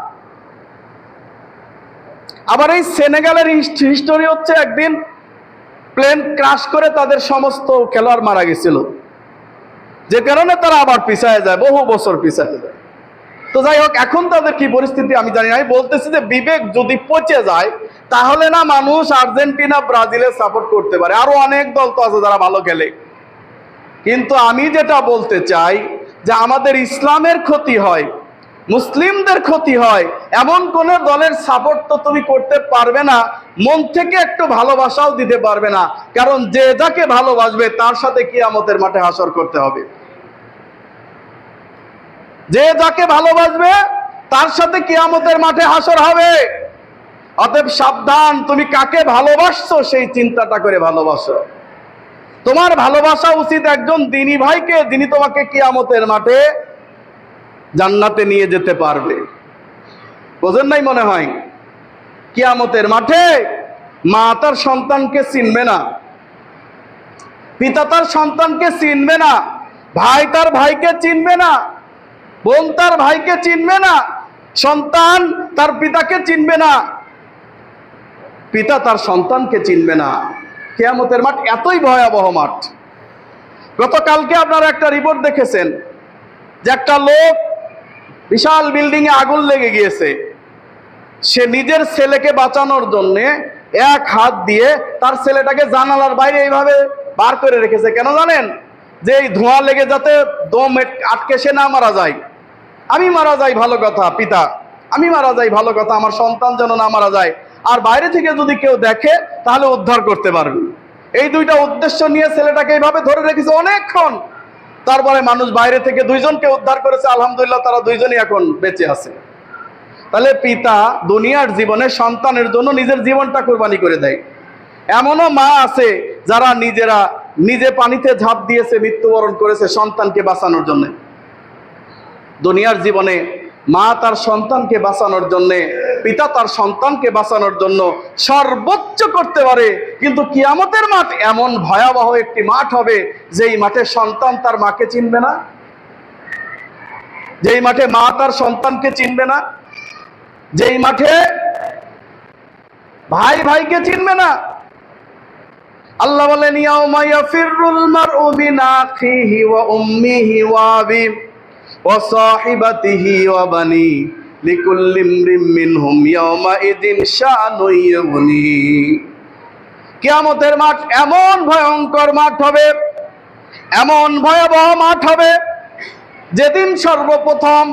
আবার এই সেনেগালের হিস্টোরি হচ্ছে, একদিন প্লেন ক্রাশ করে তাদের সমস্ত খেলোয়াড় মারা গেছিল, যে কারণে তারা আবার পিছায় যায়, বহু বছর পিছায় যায়। তো যাই হোক, এখন তাদের কি পরিস্থিতি আমি জানি না। আমি বলতেছি যে বিবেক যদি পচে যায়, তাহলে না মানুষ আর্জেন্টিনা ব্রাজিলের সাপোর্ট করতে পারে। আরো অনেক দল তো আছে যারা ভালো খেলে। কিন্তু আমি যেটা বলতে চাই যে আমাদের ইসলামের ক্ষতি হয়, মুসলিমদের ক্ষতি হয়, এমন কোন দলের সাপোর্ট তো তুমি করতে পারবে না, মন থেকে একটু ভালোবাসাও দিতে পারবে না। কারণ যে যাকে ভালোবাসবে তার সাথে কিয়ামতের মাঠে হাসর করতে হবে। যে যাকে ভালোবাসবে তার সাথে কিয়ামতের মাঠে হাসর হবে। অতএব সাবধান, তুমি কাকে ভালোবাসছো সেই চিন্তাটা করে ভালোবাসো। তোমার ভালোবাসা উচিত একজন দ্বীনী ভাইকে, যিনি তোমাকে কিয়ামতের মাঠে জান্নাতে নিয়ে যেতে পারবে। বোঝেন নাই মনে হয়? কিয়ামতের মাঠে মা তার সন্তানকে চিনবে না, পিতা তার সন্তানকে চিনবে না, ভাই তার ভাইকে চিনবে না, বোন তার ভাইকে চিনবে না, সন্তান তার পিতাকে চিনবে না, পিতা তার সন্তানকে চিনবে না। কিয়ামতের মাঠ এতই ভয়াবহ মাঠ। গতকালকে আপনারা একটা রিপোর্ট দেখেছেন যে একটা লোক, বিশাল বিল্ডিং এ আগুন লেগে গিয়েছে, সে নিজের ছেলেকে বাঁচানোর জন্য এক হাত দিয়ে তার ছেলেটাকে জানালার বাইরে এইভাবে বার করে রেখেছে। কেন জানেন? যে এই ধোঁয়া লেগে যাতে দম আটকে সে না মারা যায়। আমি মারা যাই ভালো কথা, পিতা আমি মারা যাই ভালো কথা, আমার সন্তান যেন না মারা যায়, আর বাইরে থেকে যদি কেউ দেখে তাহলে উদ্ধার করতে পারবে। এই দুইটা উদ্দেশ্য নিয়ে ছেলেটাকে এইভাবে ধরে রেখেছে অনেকক্ষণ। তারপরে মানুষ বাইরে থেকে দুইজনকে উদ্ধার করেছে, আলহামদুলিল্লাহ তারা দুইজনই এখন বেঁচে আছে। তাহলে পিতা দুনিয়ার জীবনে সন্তানের জন্য নিজের জীবনটা কোরবানি করে দেয়। এমনও মা আছে যারা নিজে পানিতে ঝাঁপ দিয়েছে, মৃত্যুবরণ করেছে সন্তানকে বাঁচানোর জন্য। দুনিয়ার জীবনে মা তার সন্তানকে বাঁচানোর জন্য, পিতা তার সন্তানকে বাঁচানোর জন্য সর্বোচ্চ করতে পারে। কিন্তু কিয়ামতের মাঠ এমন ভয়াবহ একটি মাঠ হবে, যেই মাঠে সন্তান তার মাকে চিনবে না, যেই মাঠে মা তার সন্তানকে চিনবে না, যেই মাঠে ভাই ভাইকে চিনবে না। আল্লাহ বলেন, ইয়াউমা ইয়াফিরুল মারউ মিন আখিহি ওয়া উম্মিহি ওয়া আবিহি ওয়া সাহিবাতিহি ওয়া বানি লিকুল্লি ইমরিম মিনহুম ইয়াউমা ইযিন শানুন ইউগনি। কিয়ামতের মাঠ এমন ভয়ঙ্কর মাঠ হবে, এমন ভয়াবহ মাঠ হবে, যেদিন সর্বপ্রথম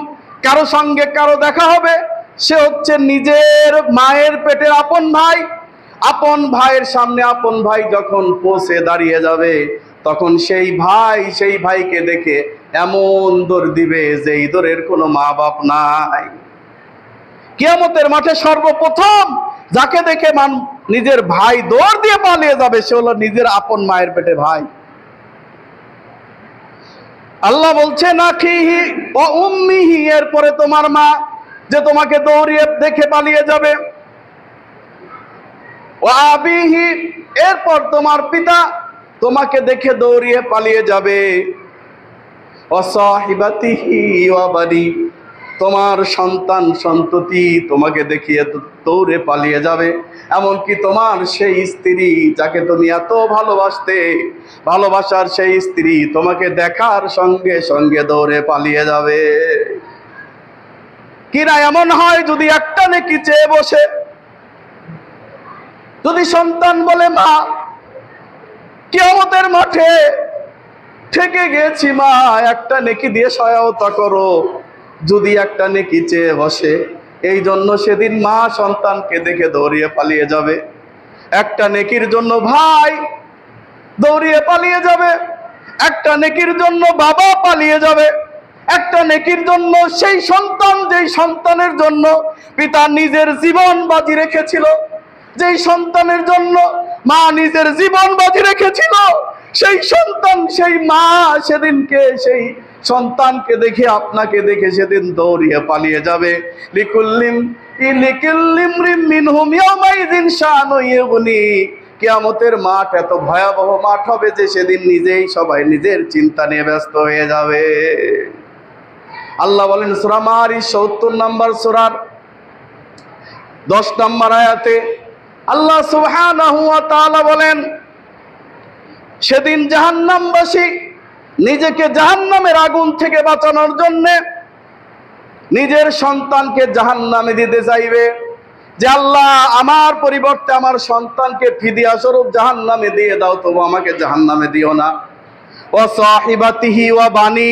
কারো সঙ্গে কারো দেখা হবে, সে হচ্ছে নিজের মায়ের পেটের আপন ভাই। আপন ভাইয়ের সামনে আপন ভাই যখন পৌঁছে দাঁড়িয়ে যাবে, তখন সেই ভাইকে দেখে এমন দৌড় দিবে যে এই দৌড়ের কোনো মা বাপ নাই। কিয়ামতের মাঠে সর্বপ্রথম যাকে দেখে নিজের ভাই দৌড় দিয়ে পালিয়ে যাবে, সে হলো নিজের আপন মায়ের পেটে ভাই। আল্লাহ বলছে নাখিহি ওয়া উম্মিহি, এরপরে তোমার মা যে তোমাকে দৌড়িয়ে দেখে পালিয়ে যাবে, ওয়া আবিহি, এরপর তোমার পিতা তোমাকে দেখে দৌড়িয়ে পালিয়ে যাবে, ওয়া সাহিবাতিহি ওয়া বানি, তোমার সন্তান সন্ততি তোমাকে দেখিয়ে দৌড়ে পালিয়ে যাবে। এমনকি তোমার সেই স্ত্রী যাকে তুমি এত ভালোবাসতে, ভালোবাসার সেই স্ত্রী তোমাকে দেখার সঙ্গে সঙ্গে দৌড়ে পালিয়ে যাবে। কিনা এমন হয় যদি একটা নেকি চেয়ে বসে, যদি সন্তান বলে, মা কিয়ামতের মাঠে থেকে গেছি, মা একটা নেকি দিয়ে সহায়তা করো, যদি একটা নেকি চেয়ে বসে, এই জন্য সেদিন মা সন্তানকে দেখে দৌড়িয়ে পালিয়ে যাবে। একটা নেকির জন্য ভাই দৌড়িয়ে পালিয়ে যাবে, একটা নেকির জন্য বাবা পালিয়ে যাবে, একটা নেকির জন্য সেই সন্তান, যেই সন্তানের জন্য পিতা নিজের জীবন বাজি রেখেছিল, যেই সন্তানের জন্য মা নিজের জীবন বাজি রেখেছিল, সেই সন্তান, সেই মা সেদিনকে সেই সন্তানকে দেখে, আপনাকে দেখে সেদিন দৌড়িয়ে পালিয়ে যাবে। লিকুল্লিম মিনহুম ইয়াউমাইযিন শানুন ইউগনি। কিয়ামতের মাঠ এত ভয়াবহ মাঠ হবে যে সেদিন নিজেই সবাই নিজের চিন্তা নিয়ে ব্যস্ত হয়ে যাবে। আল্লাহ বলেন সূরা মারিজ ৭০ নম্বর সূরার 10 নম্বর আয়াতে আল্লাহ সুবহানাহু ওয়া তাআলা বলেন, সেদিন জাহান্নামবাসী নিজেকে জাহান্নামের আগুন থেকে বাঁচানোর জন্য নিজের সন্তানকে জাহান্নামে দিতে চাইবে, যে আল্লাহ আমার পরিবর্তে আমার সন্তানকে ফিদিয়া স্বরূপ জাহান্নামে দিয়ে দাও, তবু আমাকে জাহান্নামে দিও না। ওয়া সাহিবাতিহি ওয়া বানি,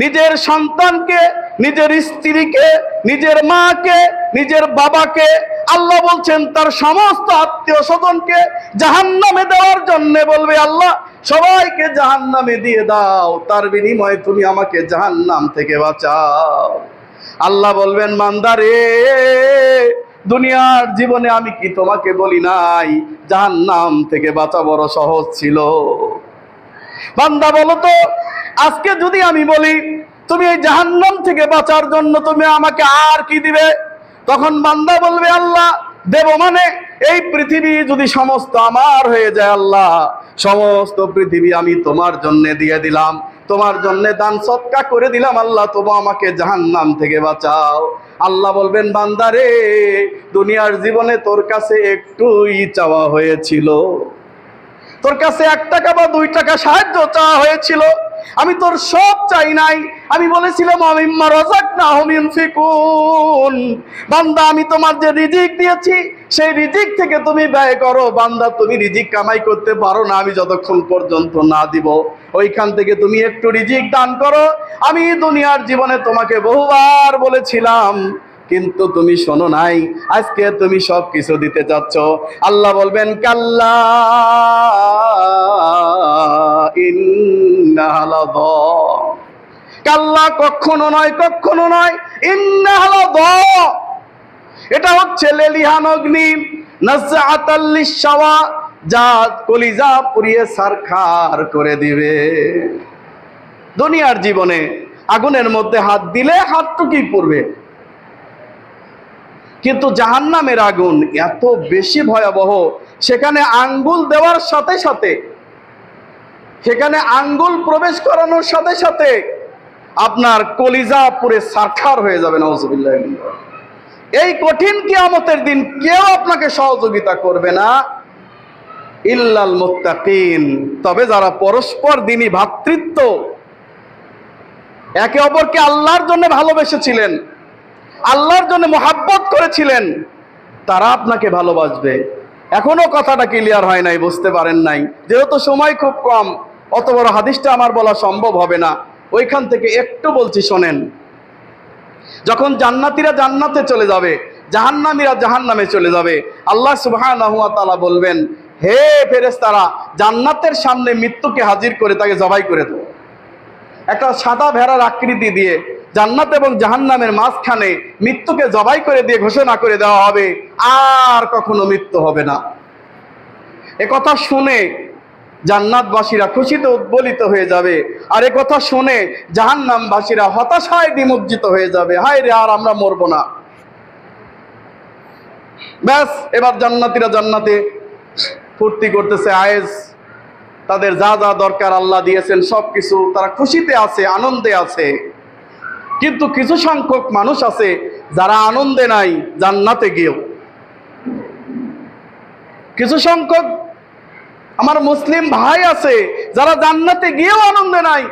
নিজের সন্তানকে, নিজের স্ত্রীকে, নিজের মাকে, নিজের বাবাকে, আল্লাহ বলছেন তার সমস্ত আত্মীয় স্বজনকে জাহান্নামে দেওয়ার জন্য বলবে, আল্লাহ সবাইকে জাহান্নামে দিয়ে দাও, তার বিনিময়ে তুমি আমাকে জাহান্নাম থেকে বাঁচাও। আল্লাহ বলবেন, বান্দারে, দুনিয়ার জীবনে আমি কি তোমাকে বলি নাই জাহান্নাম থেকে বাঁচা বড় সহজ ছিল? বান্দা বলো তো, আজকে যদি আমি বলি তুমি এই জাহান্নাম থেকে বাঁচার জন্য তুমি আমাকে আর কি দিবে? তখন বান্দা বলবে, আল্লাহ দেব মানে এই পৃথিবী যদি সমস্ত আমার হয়ে যায়, আল্লাহ সমস্ত পৃথিবী আমি তোমার জন্য দিয়ে দিলাম, তোমার জন্য দান সদকা করে দিলাম, আল্লাহ তবু আমাকে জাহান্নাম থেকে বাঁচাও। আল্লাহ বলবেন, বান্দারে, দুনিয়ার জীবনে তোর কাছে একটুই চাওয়া হয়েছিল, তোর কাছে 1 টাকা বা 2 টাকা সাহায্য চাওয়া হয়েছিল, আমি তোর সব চাই নাই। আমি বলেছিলাম আমিম্মা রাযাকনাহুম ইউনফিকুন, বান্দা আমি তোমার যে রিজিক দিয়েছি সেই রিজিক থেকে তুমি ব্যয় করো। বান্দা তুমি রিজিক কামাই করতে পারো না আমি যতক্ষণ পর্যন্ত না দিব, ওইখান থেকে তুমি একটু রিজিক দান করো। আমি দুনিয়ার জীবনে তোমাকে বহুবার বলেছিলাম, কিন্তু তুমি শোনো নাই, আজকে তুমি সব কিছু দিতে চাচ্ছ। আল্লাহ বলবেন, কাল্লা ইন্নাহা লাযা, কাল্লা কখনো নয়, কখনো নয়, ইন্নাহা লাযা, এটা হচ্ছে লেলিহান অগ্নি, নাযআতাল লিশাওয়া, যা কলিজা পুড়িয়ে ছারখার করে দিবে। দুনিয়ার জীবনে আগুনের মধ্যে হাত দিলে হাতটুকুই পড়বে, কিন্তু জাহান্নামের আগুন এত বেশি ভয়াবহ, সেখানে আঙ্গুল দেওয়ার সাথে সাথে, সেখানে আঙ্গুল প্রবেশ করানোর সাথে সাথে আপনার কলিজা পুরে ছারখার হয়ে যাবে। নাউযুবিল্লাহ। এই কঠিন কিয়ামতের দিন কেউ আপনাকে সহযোগিতা করবে না, ইল্লাল মুত্তাকিন, তবে যারা পরস্পর দিনী ভ্রাতৃত্ব, একে অপরকে আল্লাহর জন্য ভালোবেসেছিলেন, আল্লাহর জন্য মহাব্বত করেছিলেন, তারা আপনাকে ভালোবাসবে। এখনো কথাটা ক্লিয়ার হয় নাই, বুঝতে পারেন নাই, যেহেতু সময় খুব কম, অত বড় হাদিসটা আমার বলা সম্ভব হবে না, ওইখান থেকে একটু বলছি শোনেন। যখন জান্নাতীরা জান্নাতে চলে যাবে, জাহান্নামীরা জাহান্নামে চলে যাবে, আল্লাহ সুবহানাহু ওয়া তাআলা বলবেন, হে ফেরেশতারা, জান্নাতের সামনে মৃত্যুকে হাজির করে তাকে জবাই করে দাও। একটা সাদা ভেড়ার আকৃতি দিয়ে জান্নাত এবং জাহান্নামের মাঝখানে মৃত্যুকে জবাই করে দিয়ে ঘোষণা করে দেওয়া হবে, আর কখনো মৃত্যু হবে না। এ কথা শুনে জান্নাতবাসীরা খুশিতে উদ্বলিত হয়ে যাবে, আর এ কথা শুনে জাহান্নামবাসীরা হতাশায় নিমজ্জিত হয়ে যাবে, হায় রে, আর আমরা মরবো না। ব্যাস, এবার জান্নাতীরা জান্নাতে ফুর্তি করতেছে, আয়েজ তাদের যা যা দরকার আল্লাহ দিয়েছেন সবকিছু, তারা খুশিতে আছে, আনন্দে আছে। কিন্তু কিছু সংখ্যক মানুষ আছে যারা আনন্দে নাই জান্নাতে গিয়েও, কিছু সংখ্যক আমার মুসলিম ভাই আছে যারা জান্নাতে গিয়েও আনন্দে নাই।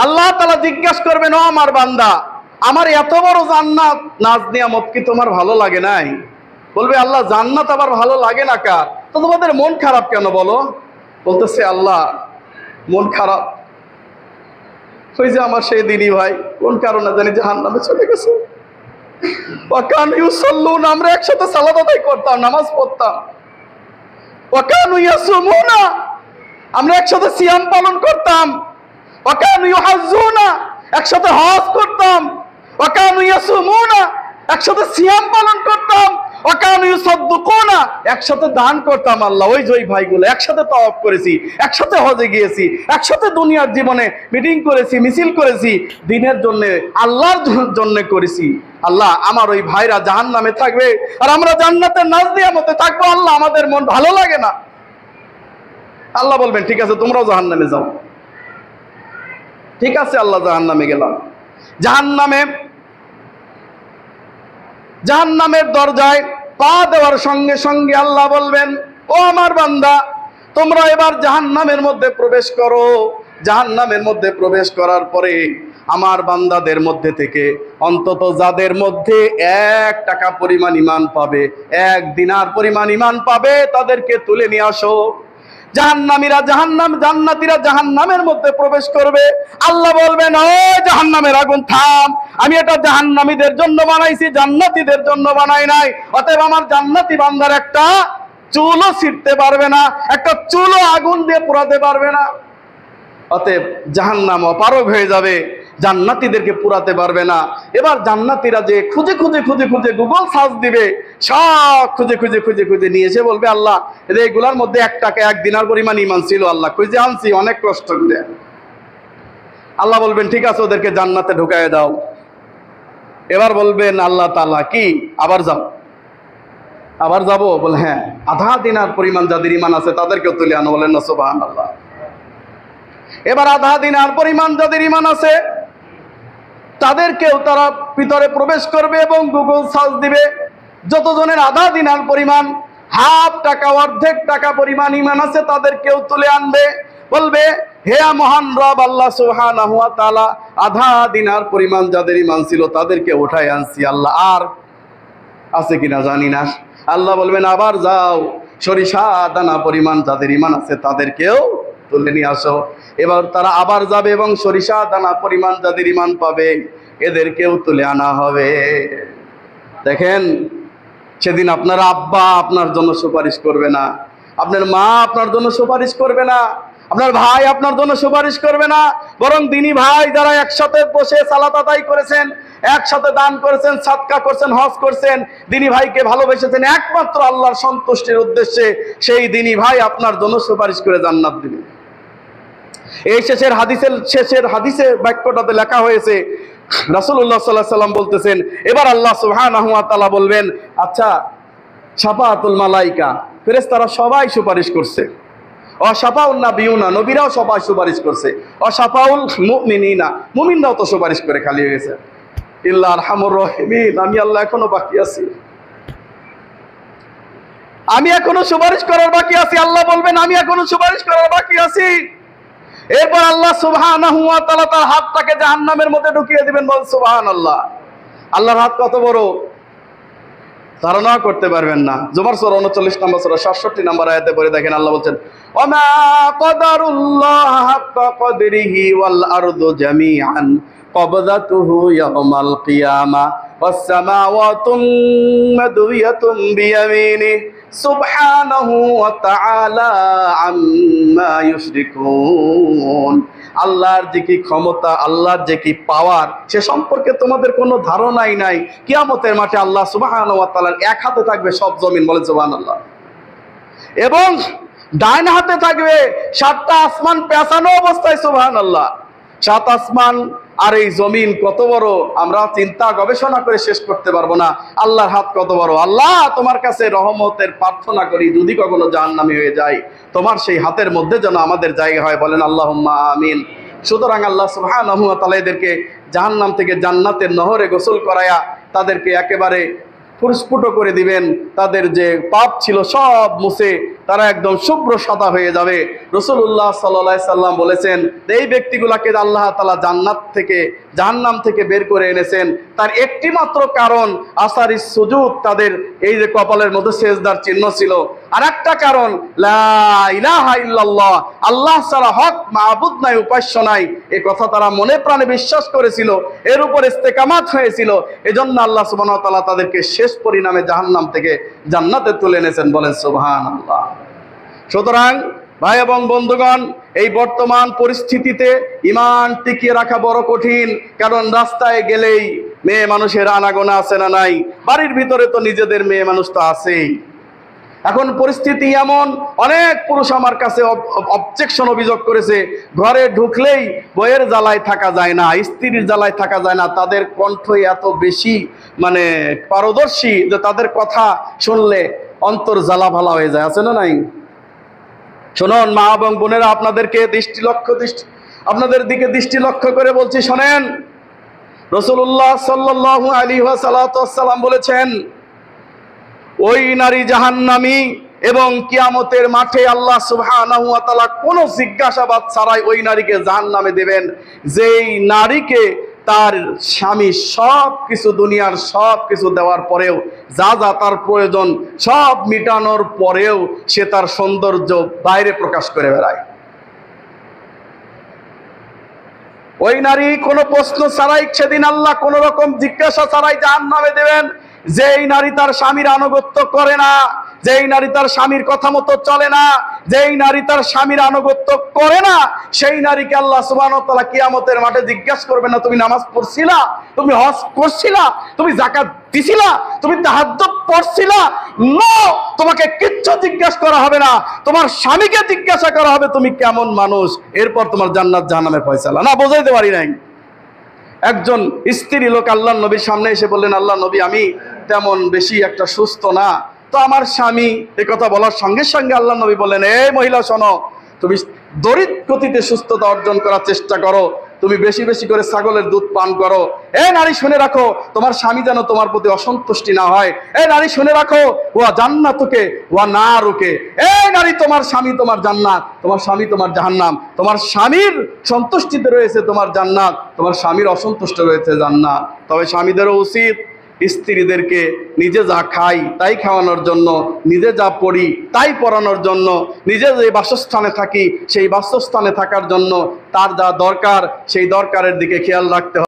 আল্লাহ তাআলা জিজ্ঞাসা করবেন, ও আমার বান্দা, আমার এত বড় জান্নাত, নাজ নিয়ামত কি তোমার ভালো লাগে নাই? বলবে, আল্লাহ জান্নাত আবার ভালো লাগে না কার? তো তোমাদের মন খারাপ কেন বলো? বলতেছে, আল্লাহ মন খারাপ ওই যে আমার সেই দিনী ভাই কোন কারণে জানি জাহান্নামে চলে গেছে। ওয়াকানু ইউসাল্লুন, আমরা একসাথে সালাত আদায় করতাম, নামাজ পড়তাম। ওয়াকানু ইয়াসুমুনা, আমরা একসাথে সিয়াম পালন করতাম। ওয়াকানু ইউহাজ্জুনা, একসাথে হজ করতাম। ওয়াকানু ইয়াসুমুনা, একসাথে সিয়াম পালন করতাম। ওয়াকানু কানু ইউসাদ্দুকুনা, একসাথে দান করতাম আল্লাহ। ওই যে ওই ভাইগুলো একসাথে তাওয়াফ করেছি, একসাথে হজে গিয়েছি, একসাথে দুনিয়ার জীবনে মিটিং করেছি, মিছিল করেছি, দিনের জন্য আল্লাহর জন্য করেছি। আল্লাহ আমার ওই ভাইরা জাহান্নামে থাকবে আর আমরা জান্নাতের নাজদিয়ামতে থাকবো। আল্লাহ আমাদের মন ভালো লাগে না। আল্লাহ বলবেন ঠিক আছে তোমরাও জাহান্নামে যাও। ঠিক আছে আল্লাহ জাহান্নামে গেলাম। জাহান্নামের দরজায় পা দেওয়ার সঙ্গে সঙ্গে আল্লাহ বলবেন, ও আমার বান্দা তোমরা এবার জাহান্নামের মধ্যে প্রবেশ করো। জাহান্নামের মধ্যে প্রবেশ করার পরে আমার বান্দাদের মধ্যে থেকে অন্তত যাদের মধ্যে 1 টাকা পরিমাণ ঈমান পাবে, 1 দিনার পরিমাণ ঈমান পাবে, তাদেরকে তুলে নিয়ে আসো। জান্নাতীরা জাহান্নামের মধ্যে প্রবেশ করবে। আল্লাহ বলবেন, ও জাহান্নামের আগুন থাম, আমি এটা জাহান্নামীদের জন্য বানাইছি, জান্নাতীদের জন্য বানাই নাই। অতএব আমার জান্নাতি বান্দার একটা চুলও ছিঁড়তে পারবে না, একটা চুলও আগুন দিয়ে পোড়াতে পারবে না। অতএব জাহান্নাম অপারগ হয়ে যাবে, জান্নাতীদেরকে পুরাতে পারবে না। এবার জান্নাতীরা যে খুঁজে খুঁজে খুঁজে খুঁজে গুগল সার্চ দিবে, সব খুঁজে খুঁজে খুঁজে খুঁজে নিয়ে এসে বলবে, আল্লাহ এগুলার মধ্যে 1 টাকা 1 দিনার পরিমাণ ঈমান ছিল, আল্লাহ খুঁজে আনছি অনেক কষ্ট করে। আল্লাহ বলবেন ঠিক আছে ওদেরকে জান্নাতে ঢুকায় দাও। এবার বলবেন আল্লাহ তাআলা, কি আবার যাও? আবার যাবো? বলে হ্যাঁ, আধা দিনার পরিমাণ যাদের ঈমান আছে তাদেরকেও তুলে আনো। বলেন না সুবহানাল্লাহ। এবার আধা দিনার পরিমাণ যাদের ঈমান আছে তাদেরকেও তারা ভিতরে প্রবেশ করবে এবং গুগল সার্চ দিবে। যতজনের আধা দিনার পরিমাণ, হাফ টাকা, অর্ধেক টাকা পরিমাণ ঈমান আছে তাদেরকেও তুলে আনবে। বলবে, হে মহান রব আল্লাহ সুবহানাহু ওয়া তাআলা, আধা দিনার পরিমাণ যাদের ঈমান ছিল তাদেরকে উঠায় আনছি, আল্লাহ আর আছে কিনা জানি না। আল্লাহ বলবেন আবার যাও, সরিষা দানা পরিমাণ যাদের ঈমান আছে তাদেরকেও তুলে নিয়ে আসো। এবার তারা আবার যাবে এবং সরিষা দানা পরিমাণ যাদের ঈমান পাবে এদেরকেও তুলে আনা হবে। দেখেন, সেদিন আপনার আব্বা আপনার জন্য সুপারিশ করবে না, আপনার মা আপনার জন্য সুপারিশ করবে না, আপনার ভাই আপনার জন্য সুপারিশ করবে না, বরং দিনী ভাই যারা একসাথে বসে সালাত আদায় করেছেন, একসাথে দান করেছেন, সাদকা করছেন, হজ করছেন, দিনী ভাইকে ভালোবেসেছেন একমাত্র আল্লাহর সন্তুষ্টির উদ্দেশ্যে, সেই দিনী ভাই আপনার জন্য সুপারিশ করে জান্নাত দিবে। এই শেষের হাদিসে বাক্যটাতে লেখা হয়েছে, রাসূলুল্লাহ সাল্লাল্লাহু আলাইহি ওয়াসাল্লাম বলতেছেন, এবার আল্লাহ সুবহানাহু ওয়া তাআলা বলবেন, আচ্ছা শাফাআতুল মালাইকা, ফেরেশতারা সবাই সুপারিশ করছে, অশাফাউন নাবিয়ুনা, নবীরাও সবাই সুপারিশ করছে, অশাফাউল মুমিনিনা, মুমিনরাও তো সুপারিশ করে খালি হয়ে গেছে, ইল্লা আরহামুর রাহিমিন, আমি আল্লাহ এখনো বাকি আছি, আমি এখনো সুপারিশ করার বাকি আছি। আল্লাহ বলবেন আমি এখনো সুপারিশ করার বাকি আছি। এরপর আল্লাহ সুবহানাহু ওয়া তাআলা তার হাতটাকে জাহান্নামের মধ্যে ঢুকিয়ে দিবেন। বল সুবহানাল্লাহ। আল্লাহর হাত কত বড় ধারণা করতে পারবেন না। জুমার সূরা 39 নম্বর সূরা 67 নম্বর আয়াতে পড়ে দেখেন আল্লাহ বলছেন, ওয়ামা কদারুল্লাহ হাক্কা কদরিহি ওয়াল আরদু জামিআন কবযাতুহু ইয়াওমাল কিয়ামা ওয়াস সামাওয়াতু মাদউয়াতুন বিয়ামিনিহি সুবহানাহু ওয়া তাআলা আম্মা ইউশরিকুন। আল্লাহর যে কি ক্ষমতা, আল্লাহর যে কি পাওয়ার, সে সম্পর্কে তোমাদের কোনো ধারণাই নাই। কিয়ামতের মাঠে আল্লাহ সুবহানাহু ওয়া তাআলার এক হাতে থাকবে সব জমিন, বলেন সুবহানাল্লাহ, এবং ডান হাতে থাকবে 7টা আসমান পেঁচানো অবস্থায়, সুবহানাল্লাহ। 7 আসমান আর এই জমিন কত বড় আমরা চিন্তা গবেষণা করে শেষ করতে পারবো না। আল্লাহর হাত কত বড়। আল্লাহ তোমার কাছে রহমতের প্রার্থনা করি, যদি কখনো জাহান্নামী হয়ে যায় তোমার সেই হাতের মধ্যে যেন আমাদের জায়গা হয়, বলেন আল্লাহুম্মা আমিন। সুতরাং আল্লাহ সুবহানাহু ওয়া তাআলা এদেরকে জাহান্নাম থেকে জান্নাতের নহরে গোসল করায়া তাদেরকে একেবারে ফুরস্ফুট করে দিবেন, তাদের যে পাপ ছিল সব মুছে তারা একদম শুভ্র সাদা হয়ে যাবে। রাসূলুল্লাহ সাল্লাল্লাহু আলাইহি সাল্লাম বলেছেন, এই ব্যক্তিগুলোকে আল্লাহ তাআলা জাহান্নাম থেকে বের করে এনেছেন, তার একটি মাত্র কারণ আসারিস সুজুদ, তাদের এই যে কপালের মধ্যে সেজদার চিহ্ন ছিল। আর একটা কারণ লা ইলাহা ইল্লাল্লাহ, আল্লাহ ছাড়া হক মাবুদ নাই, উপাস্য নাই, এই কথা তারা মনে প্রাণে বিশ্বাস করেছিল, এর উপর ইস্তেকামাত হয়েছিল। এজন্য আল্লাহ সুবহানাহু ওয়া তাআলা তাদেরকে শেষ পরিণামে জাহান্নাম থেকে জান্নাতে তুলে এনেছেন, বলেন সুবহানাল্লাহ। সুতরাং ভাই এবং বন্ধুগণ, এই বর্তমান পরিস্থিতিতে ঈমান টিকিয়ে রাখা বড় কঠিন, কারণ রাস্তায় গেলেই মেয়ে মানুষের আনাগোনা আছে না নাই? বাড়ির ভিতরে তো নিজেদের মেয়ে মানুষ তো আছেই। এখন পরিস্থিতি এমন, অনেক পুরুষ আমার কাছে অবজেকশন অভিযোগ করেছে, ঘরে ঢুকলেই বইয়ের জ্বালায় থাকা যায় না, স্ত্রীর জ্বালায় থাকা যায় না। তাদের কণ্ঠ এত বেশি মানে পারদর্শী যে তাদের কথা শুনলে অন্তর জ্বালা ভালা হয়ে যায়, আছে না নাই? শুনুন মা এবং বোনেরা, আপনাদের দিকে দৃষ্টি লক্ষ্য করে বলছি, শোনেন। রাসূলুল্লাহ সাল্লাল্লাহু আলাইহি ওয়াসাল্লাম বলেছেন, ওই নারী জাহান্নামী, এবং কিয়ামতের মাঠে আল্লাহ সুবহানাহু ওয়া তাআলা কোনো জিজ্ঞাসাবাদ ছাড়াই ওই নারীকে জাহান্নামে দেবেন, যেই নারীকে তার স্বামী সব কিছু, দুনিয়ার সব কিছু দেওয়ার পরেও, যা যা তার প্রয়োজন সব মিটানোর পরেও সে তার সৌন্দর্য বাইরে প্রকাশ করে বেড়ায়। ওই নারী কোনো প্রশ্ন ছাড়াই সেদিন আল্লাহ কোন রকম জিজ্ঞাসা ছাড়াই জাহান্নামে দেবেন। যেই নারী তার স্বামীর আনুগত্য করে না, যেই নারী তার স্বামীর কথা মতো চলে না, যেই নারী তার স্বামীর আনুগত্য করে না, সেই নারীকে আল্লাহ সুবহানাহু ওয়া তাআলা কিয়ামতের মাঠে জিজ্ঞাসা করবেন না, তুমি নামাজ পড়ছিলা, তুমি হজ করছিলা, তুমি যাকাত দিছিলা, তুমি তাহাজ্জুদ পড়ছিলা? নো, তোমাকে কিচ্ছু জিজ্ঞাসা করা হবে না। তোমার স্বামীকে জিজ্ঞাসা করা হবে তুমি কেমন মানুষ, এরপর তোমার জান্নাত জাহান্নামের ফয়সালা। না, বোঝাইতে পারি নাই। একজন স্ত্রী লোক আল্লাহর নবীর সামনে এসে বললেন, আল্লাহ নবী, আমি তেমন বেশি একটা সুস্থ না, তো আমার স্বামী। এ কথা বলার সঙ্গে সঙ্গে আল্লাহ নবী বললেন, এই মহিলা শোনো, তুমি দরিদ্র গতিতে সুস্থতা অর্জন করার চেষ্টা করো, তুমি বেশি বেশি করে ছাগলের দুধ পান করো। এই নারী শুনে রাখো, তোমার স্বামী যেন তোমার প্রতি অসন্তুষ্টি না হয়। এই নারী শুনে রাখো, ওয়া জান্নাতুকে ওয়া নারুকে। এই নারী, তোমার স্বামী তোমার জান্নাত, তোমার স্বামী তোমার জাহান্নাম। তোমার স্বামীর সন্তুষ্টিতে রয়েছে তোমার জান্নাত, তোমার স্বামীর অসন্তুষ্ট রয়েছে জান্নাত। তবে স্বামীদেরও উচিত স্ত্রীদেরকে নিজে যা খাই তাই খাওয়ানোর জন্য, নিজে যা পড়ি তাই পড়ানোর জন্য, নিজে যে বাসস্থানে থাকি সেই বাসস্থানে থাকার জন্য তার যা দরকার সেই দরকারের দিকে খেয়াল রাখতে হবে।